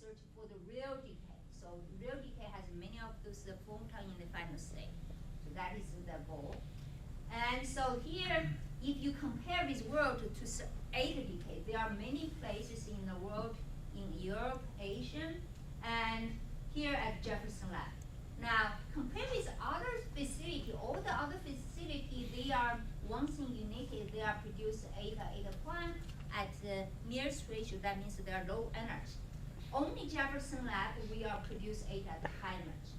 search for the real decay. So real decay has many of those photons in the final state. So that is the goal. And so here, if you compare this world to eta decay, there are many places in the world, in Europe, Asia, and here at Jefferson Lab. Now, compare with other facility, all the other facility, they are one thing unique is they are produce eta prime at the nearest ratio. That means they are low energy. Only Jefferson Lab, we are produce eta at high energy.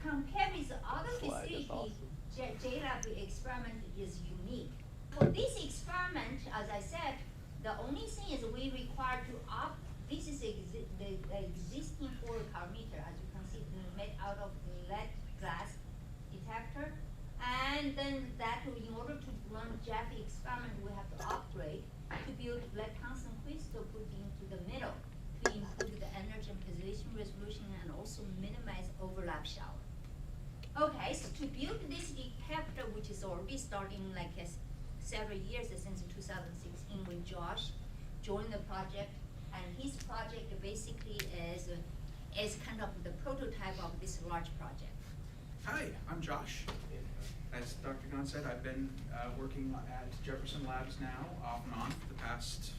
Compare with other facility, awesome. JLab experiment is unique. For this experiment, as I said, the only thing is we require to this is the existing fluorocalorimeter, as you can see, made out of lead glass detector. And then that, in order to run Jeff experiment, we have to upgrade to build lead tungsten crystal put into the middle to improve the energy and position resolution and also minimize overlap shower. Okay, so to build this detector, which is already starting like several years since 2016, when Josh joined the project, and his project basically is kind of the prototype of this large project. Hi, I'm Josh. As Dr. Gunn said, I've been working at Jefferson Labs now, off and on, for the past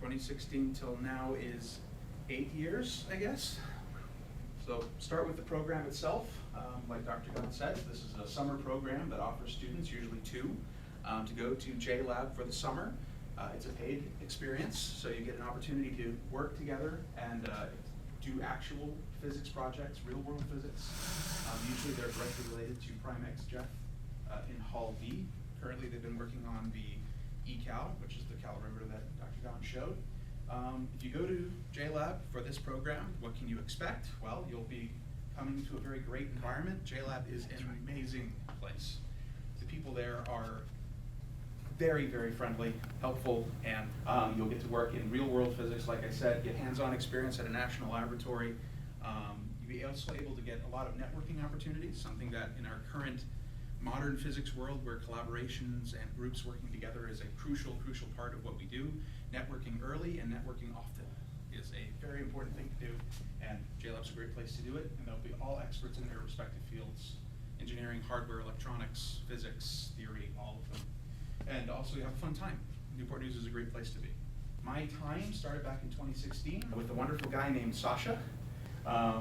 2016 till now is 8 years, I guess. So start with the program itself. Like Dr. Gunn said, this is a summer program that offers students, usually 2, to go to JLab for the summer. It's a paid experience, so you get an opportunity to work together and do actual physics projects, real world physics. Usually they're directly related to Primex Jeff in Hall D. Currently they've been working on the eCal, which is the calorimeter that Dr. Gunn showed. If you go to JLab for this program, what can you expect? Well, you'll be coming to a very great environment. JLab is an amazing place. The people there are very, very friendly, helpful, and you'll get to work in real world physics, like I said, get hands-on experience at a national laboratory. You'll be also able to get a lot of networking opportunities, something that in our current modern physics world where collaborations and groups working together is a crucial part of what we do. Networking early and networking often is a very important thing to do, and JLab's a great place to do it, and they'll be all experts in their respective fields: engineering, hardware, electronics, physics, theory, all of them. And also you have a fun time. Newport News is a great place to be. My time started back in 2016 with a wonderful guy named Sasha,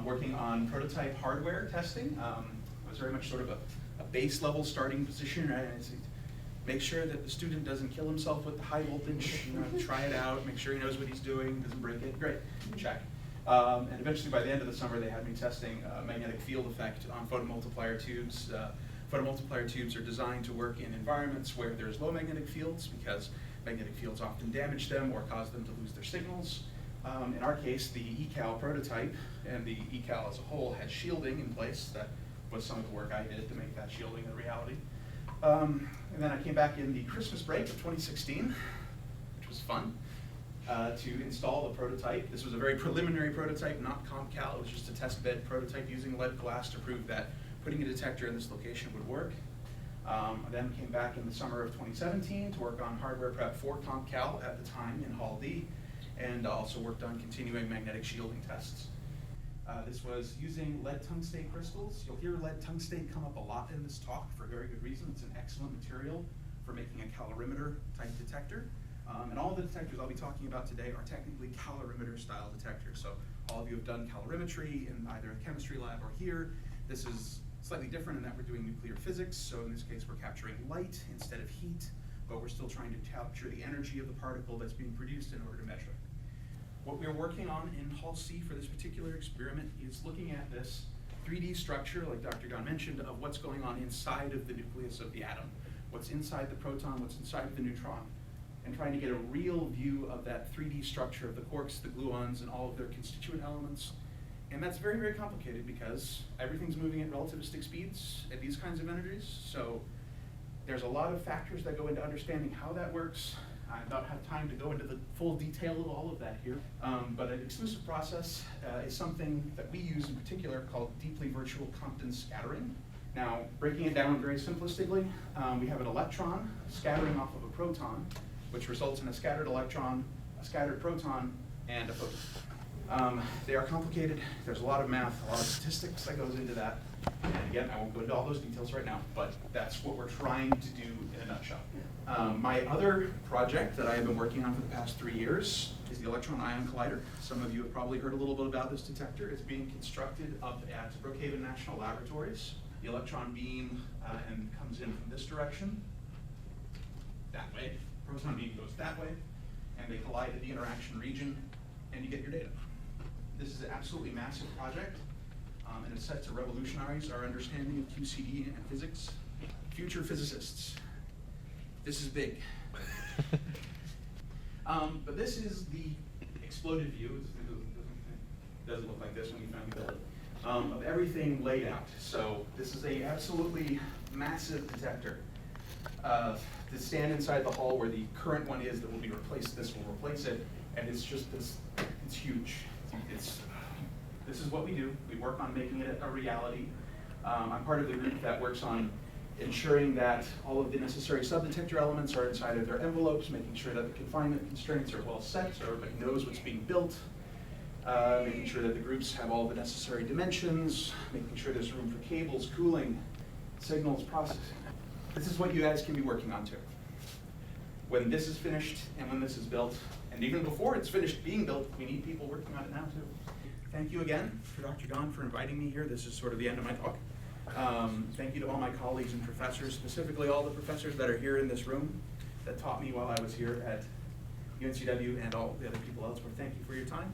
working on prototype hardware testing. It was very much sort of a base level starting position, right? And make sure that the student doesn't kill himself with the high voltage, try it out, make sure he knows what he's doing, doesn't break it, great, check. And eventually by the end of the summer they had me testing magnetic field effect on photomultiplier tubes. Photomultiplier tubes are designed to work in environments where there's low magnetic fields because magnetic fields often damage them or cause them to lose their signals. In our case, the eCal prototype and the eCal as a whole had shielding in place. That was some of the work I did to make that shielding a reality. And then I came back in the Christmas break of 2016, which was fun, to install the prototype. This was a very preliminary prototype, not CompCal. It was just a test bed prototype using lead glass to prove that putting a detector in this location would work. I then came back in the summer of 2017 to work on hardware prep for CompCal at the time in Hall D, and also worked on continuing magnetic shielding tests. This was using lead tungstate crystals. You'll hear lead tungstate come up a lot in this talk for a very good reason. It's an excellent material for making a calorimeter type detector. And all the detectors I'll be talking about today are technically calorimeter style detectors. So all of you have done calorimetry in either a chemistry lab or here. This is slightly different in that we're doing nuclear physics. So in this case, we're capturing light instead of heat, but we're still trying to capture the energy of the particle that's being produced in order to measure it. What we're working on in Hall C for this particular experiment is looking at this 3D structure, like Dr. Gunn mentioned, of what's going on inside of the nucleus of the atom, what's inside the proton, what's inside the neutron, and trying to get a real view of that 3D structure of the quarks, the gluons, and all of their constituent elements. And that's very, very complicated because everything's moving at relativistic speeds at these kinds of energies. So there's a lot of factors that go into understanding how that works. I don't have time to go into the full detail of all of that here, but an exclusive process is something that we use in particular called deeply virtual Compton scattering. Now, breaking it down very simplistically, we have an electron scattering off of a proton, which results in a scattered electron, a scattered proton, and a photon. They are complicated. There's a lot of math, a lot of statistics that goes into that. And again, I won't go into all those details right now, but that's what we're trying to do in a nutshell. My other project that I have been working on for the past 3 years is the electron-ion collider. Some of you have probably heard a little bit about this detector. It's being constructed up at Brookhaven National Laboratories. The electron beam and comes in from this direction, that way. Proton beam goes that way, and they collide at the interaction region, and you get your data. This is an absolutely massive project, and it's set to revolutionize our understanding of QCD and physics. Future physicists, this is big. But this is the exploded view. It doesn't look like this when you finally build it. Of everything laid out. So this is a absolutely massive detector. To stand inside the hall where the current one is that will be replaced, this will replace it, and it's just this, it's huge. This is what we do. We work on making it a reality. I'm part of the group that works on ensuring that all of the necessary sub-detector elements are inside of their envelopes, making sure that the confinement constraints are well set so everybody knows what's being built, making sure that the groups have all the necessary dimensions, making sure there's room for cables, cooling, signals, processing. This is what you guys can be working on too. When this is finished and when this is built, and even before it's finished being built, we need people working on it now too. Thank you again for Dr. Gahn for inviting me here. This is sort of the end of my talk. Thank you to all my colleagues and professors, specifically all the professors that are here in this room that taught me while I was here at UNCW and all the other people elsewhere. Thank you for your time.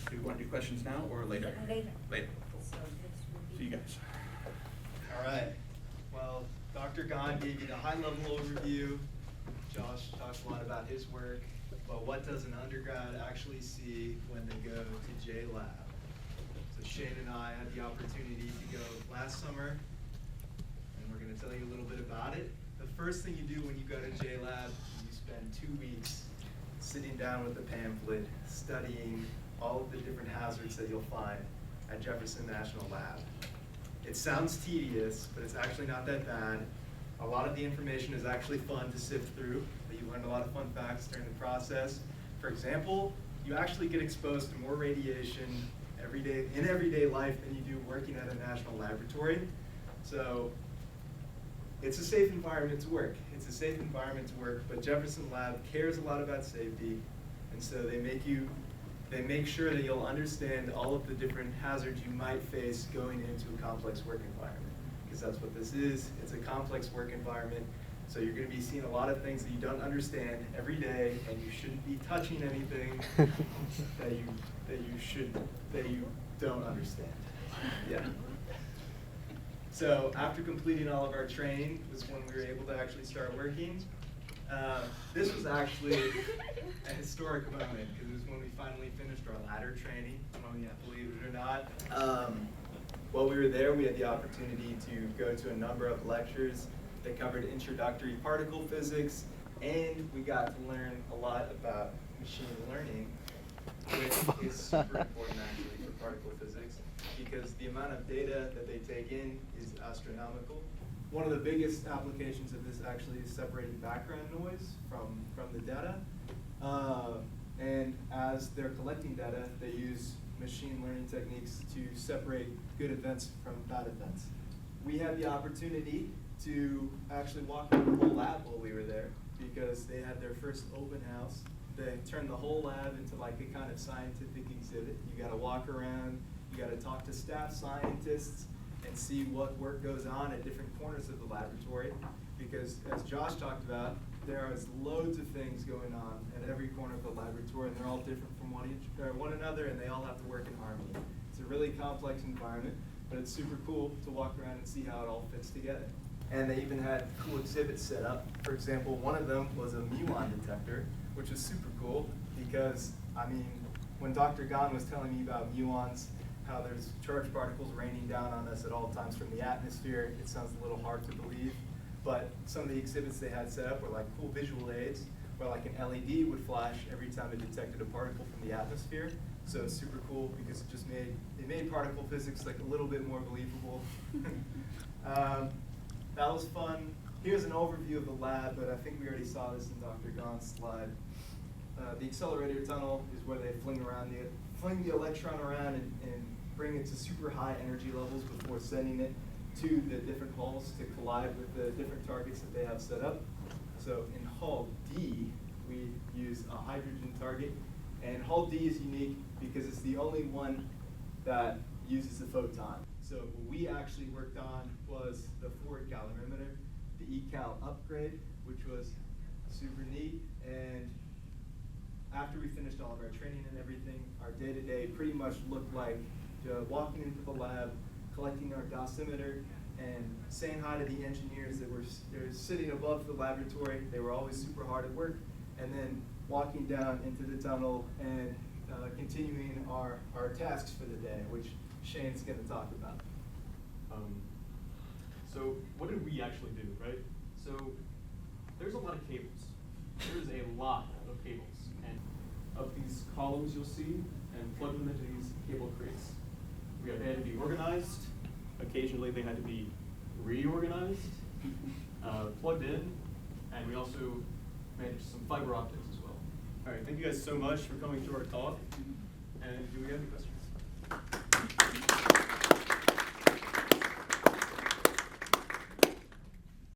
Do you want to do questions now or later? Later. Later. So this will be- See you guys. All right. Well, Dr. Gahn gave you the high-level overview. Josh talks a lot about his work, but what does an undergrad actually see when they go to J-Lab? So Shane and I had the opportunity to go last summer, and we're going to tell you a little bit about it. The first thing you do when you go to J-Lab, you spend 2 weeks sitting down with the pamphlet, studying all of the different hazards that you'll find at Jefferson National Lab. It sounds tedious, but it's actually not that bad. A lot of the information is actually fun to sift through, but you learn a lot of fun facts during the process. For example, you actually get exposed to more radiation in everyday life than you do working at a national laboratory. So it's a safe environment to work. It's a safe environment to work, but Jefferson Lab cares a lot about safety, and so they make sure that you'll understand all of the different hazards you might face going into a complex work environment. Because that's what this is. It's a complex work environment. So you're going to be seeing a lot of things that you don't understand every day, and you shouldn't be touching anything that you don't understand. Yeah. So after completing all of our training was when we were able to actually start working. This was actually a historic moment because it was when we finally finished our ladder training. Oh yeah, believe it or not. While we were there, we had the opportunity to go to a number of lectures that covered introductory particle physics, and we got to learn a lot about machine learning, which is super important actually for particle physics because the amount of data that they take in is astronomical. One of the biggest applications of this actually is separating background noise from the data. And as they're collecting data, they use machine learning techniques to separate good events from bad events. We had the opportunity to actually walk around the whole lab while we were there because they had their first open house. They turned the whole lab into like a kind of scientific exhibit. You got to walk around, you got to talk to staff scientists and see what work goes on at different corners of the laboratory because as Josh talked about, there is loads of things going on at every corner of the laboratory and they're all different from one another and they all have to work in harmony. It's a really complex environment, but it's super cool to walk around and see how it all fits together. And they even had cool exhibits set up. For example, one of them was a muon detector, which was super cool because, I mean, when Dr. Gahn was telling me about muons, how there's charged particles raining down on us at all times from the atmosphere, it sounds a little hard to believe. But some of the exhibits they had set up were like cool visual aids, where like an LED would flash every time it detected a particle from the atmosphere. So it's super cool because it made particle physics like a little bit more believable. That was fun. Here's an overview of the lab, but I think we already saw this in Dr. Gahn's slide. The accelerator tunnel is where they fling the electron around and bring it to super high energy levels before sending it to the different hulls to collide with the different targets that they have set up. So in Hull D, we use a hydrogen target, and Hull D is unique because it's the only one that uses a photon. So what we actually worked on was the forward calorimeter, the eCal upgrade, which was super neat. And after we finished all of our training and everything, our day-to-day pretty much looked like walking into the lab, collecting our dosimeter, and saying hi to the engineers that were sitting above the laboratory. They were always super hard at work. And then walking down into the tunnel and continuing our tasks for the day, which Shane's going to talk about. So what did we actually do, right? So there's a lot of cables. There's a lot of cables. And of these columns you'll see, and plug them into these cable crates. They had to be organized. Occasionally they had to be reorganized, plugged in, and we also managed some fiber optics as well. All right, thank you guys so much for coming to our talk. And do we have any questions?